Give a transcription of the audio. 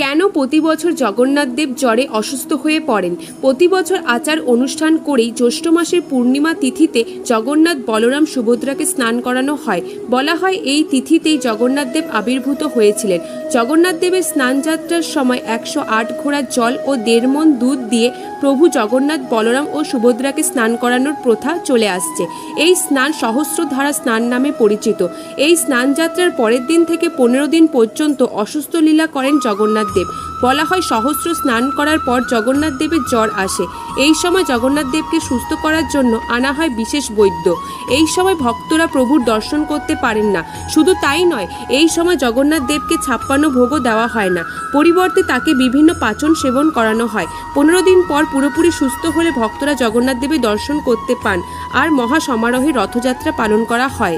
কেন প্রতি বছর জগন্নাথ দেব জ্বরে অসুস্থ হয়ে পড়েন? প্রতি বছর আচার অনুষ্ঠান করেই জ্যৈষ্ঠ মাসের পূর্ণিমা তিথিতে জগন্নাথ, বলরাম, সুভদ্রাকে স্নান করানো হয়। বলা হয় এই তিথিতেই জগন্নাথ দেব আবির্ভূত হয়েছিলেন। জগন্নাথ দেবের স্নানযাত্রার সময় 108 ঘোড়া জল ও 1.5 মণ দুধ দিয়ে প্রভু জগন্নাথ, বলরাম ও সুভদ্রাকে স্নান করানোর প্রথা চলে আসছে। এই স্নান সহস্রধারা স্নান নামে পরিচিত। এই স্নানযাত্রার পরের দিন থেকে 15 দিন পর্যন্ত অসুস্থ লীলা করেন জগন্নাথ দেব। বলা হয় সহস্র স্নান করার পর জগন্নাথ দেবের জ্বর আসে। এই সময় জগন্নাথ দেবকে সুস্থ করার জন্য আনা হয় বিশেষ বৈদ্য। এই সময় ভক্তরা প্রভুর দর্শন করতে পারেন না। শুধু তাই নয়, এই সময় জগন্নাথ দেবকে 56 ভোগও দেওয়া হয় না। পরিবর্তে তাকে বিভিন্ন পাচন সেবন করানো হয়। 15 দিন পর পুরোপুরি সুস্থ হলে ভক্তরা জগন্নাথ দেবের দর্শন করতে পান আর মহা সমারোহে রথযাত্রা পালন করা হয়।